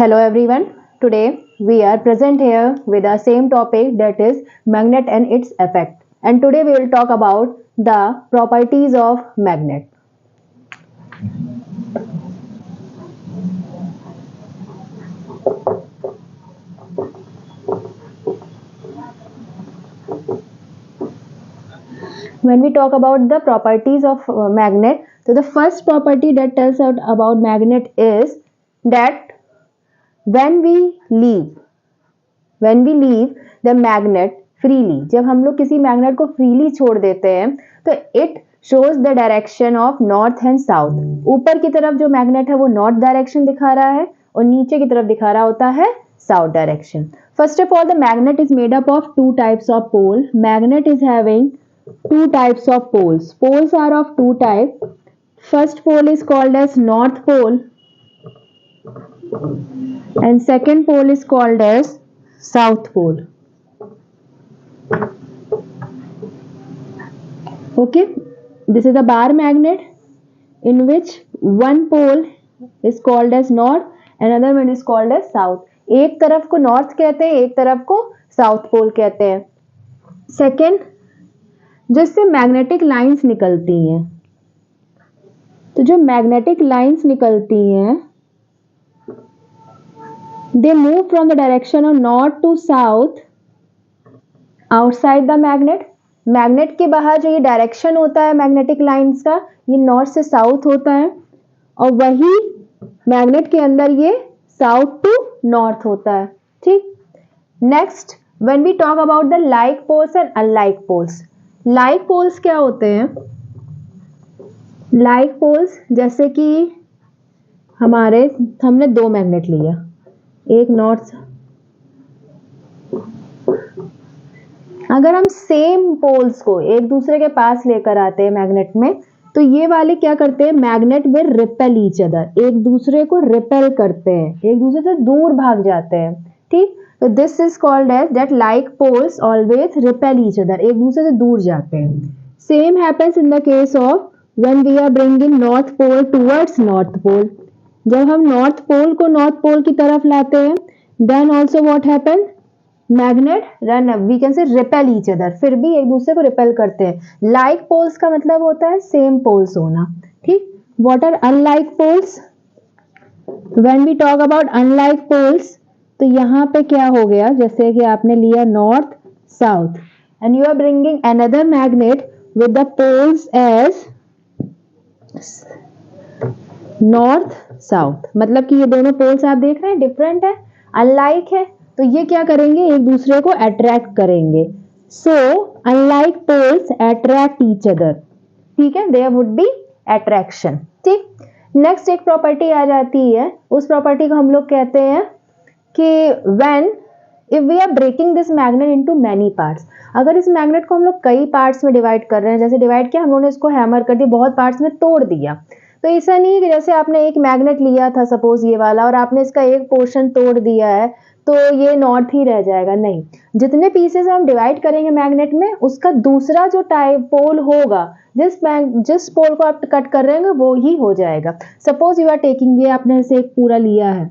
Hello everyone. Today we are present here with the same topic, that is magnet and its effect. And today we will talk about the properties of magnet. When we talk about the properties of magnet, so the first property that tells us about magnet is that when we leave the magnet freely, जब हम लोग किसी magnet को freely छोड़ देते हैं तो it shows the direction of north and south. ऊपर की तरफ जो मैग्नेट है वो नॉर्थ डायरेक्शन दिखा रहा है और नीचे की तरफ दिखा रहा होता है south direction. First of all, the magnet is made up of two types of pole. Magnet is having two types of poles. Poles are of two types. First pole is called as north pole and second pole is called as south pole. Okay, this is a bar magnet in which one pole is called as north and another one is called as south. एक तरफ को north कहते हैं, एक तरफ को south pole कहते हैं. Second, जिससे मैग्नेटिक लाइंस निकलती हैं, तो जो मैग्नेटिक लाइंस निकलती हैं they move from the direction of north to south outside the magnet. Magnet के बाहर जो ये डायरेक्शन होता है मैग्नेटिक लाइंस का, ये नॉर्थ से साउथ होता है और वही मैग्नेट के अंदर ये साउथ टू नॉर्थ होता है. ठीक. Next, when we talk about the like poles and unlike poles. Like poles क्या होते हैं? लाइक पोल्स जैसे कि हमने दो मैग्नेट लिया, एक नॉर्थ. अगर हम सेम पोल्स को एक दूसरे के पास लेकर आते हैं मैग्नेट में, तो ये वाले क्या करते हैं? Magnet will repel each other. एक दूसरे को रिपेल करते हैं, एक दूसरे से दूर भाग जाते हैं. ठीक. तो this is called as that like poles always repel each other. एक दूसरे से दूर जाते हैं. Same happens in the case of when we are bringing north pole towards north pole. जब हम नॉर्थ पोल को नॉर्थ पोल की तरफ लाते हैं, then also what happen? Magnet run, we can say repel each other. फिर भी एक दूसरे को रिपेल करते हैं. लाइक पोल्स का मतलब होता है सेम पोल्स होना. ठीक. What are unlike poles? When we talk about unlike poles, तो यहाँ पे क्या हो गया? जैसे कि आपने लिया north south and you are bringing another magnet with the poles as north south. मतलब कि ये दोनों पोल्स आप देख रहे हैं डिफरेंट है, अनलाइक है, तो ये क्या करेंगे? एक दूसरे को अट्रैक्ट करेंगे. So unlike poles attract each other. ठीक है, देयर वुड बी अट्रैक्शन. ठीक. नेक्स्ट एक प्रॉपर्टी आ जाती है, उस प्रॉपर्टी को हम लोग कहते हैं कि when if we are breaking this magnet into many parts. अगर इस मैग्नेट को हम लोग कई पार्ट्स में डिवाइड कर रहे हैं, जैसे डिवाइड किया हम लोगों ने इसको हैमर कर दिया, बहुत पार्ट्स में तोड़ दिया, तो ऐसा नहीं कि जैसे आपने एक मैग्नेट लिया था सपोज ये वाला और आपने इसका एक पोर्शन तोड़ दिया है तो ये नॉर्थ ही रह जाएगा. नहीं, जितने पीसेस हम डिवाइड करेंगे मैग्नेट में, उसका दूसरा जो टाइप पोल होगा, जिस पोल को आप कट कर रहे हैं वो ही हो जाएगा. सपोज यू आर टेकिंग, ये आपने इसे एक पूरा लिया है,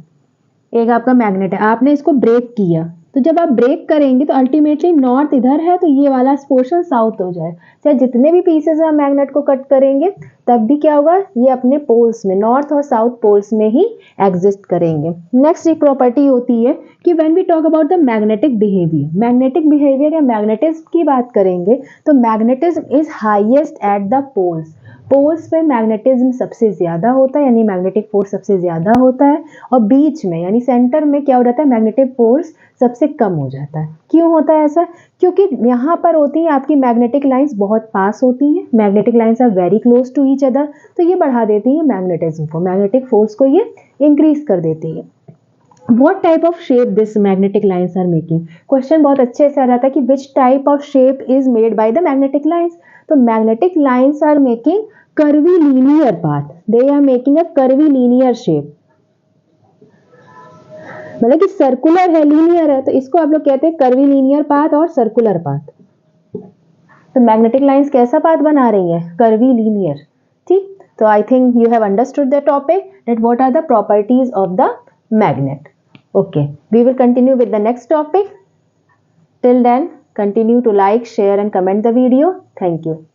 एक आपका मैग्नेट है, आपने इसको ब्रेक किया, तो जब आप ब्रेक करेंगे तो अल्टीमेटली नॉर्थ इधर है तो ये वाला पोर्शन साउथ हो जाए. चाहे जितने भी पीसेस हम मैग्नेट को कट करेंगे तब भी क्या होगा? ये अपने पोल्स में, नॉर्थ और साउथ पोल्स में ही एग्जिस्ट करेंगे. नेक्स्ट एक प्रॉपर्टी होती है कि when we talk about the magnetic behaviour. Magnetic behaviour या मैग्नेटिज्म की बात करेंगे तो magnetism is highest at the poles. Poles पे मैग्नेटिज्म सबसे ज्यादा होता है, यानी मैग्नेटिक फोर्स सबसे ज्यादा होता है, और बीच में यानी सेंटर में क्या हो जाता है? मैग्नेटिक फोर्स सबसे कम हो जाता है. क्यों होता है ऐसा? क्योंकि यहाँ पर होती है आपकी मैग्नेटिक लाइंस बहुत पास होती हैं, magnetic lines are very close to each other, तो ये बढ़ा देती है मैग्नेटिज्म को, मैग्नेटिक फोर्स को ये इंक्रीज कर देती है. What type of shape this magnetic lines are making? Question बहुत अच्छे से आ रहा था कि which type of shape is made by the magnetic lines. तो magnetic lines are making curvy linear path. They are making a curvy linear shape. मतलब कि circular है, लीनियर है, तो इसको आप लोग कहते हैं कर्वी लीनियर पाथ और सर्कुलर पाथ. तो मैग्नेटिक लाइंस कैसा पाथ बना रही है? Curvilinear. ठीक. तो I think you have understood the topic that what are the properties of the magnet. Okay, we will continue with the next topic. Till then, continue to like, share and comment the video. Thank you.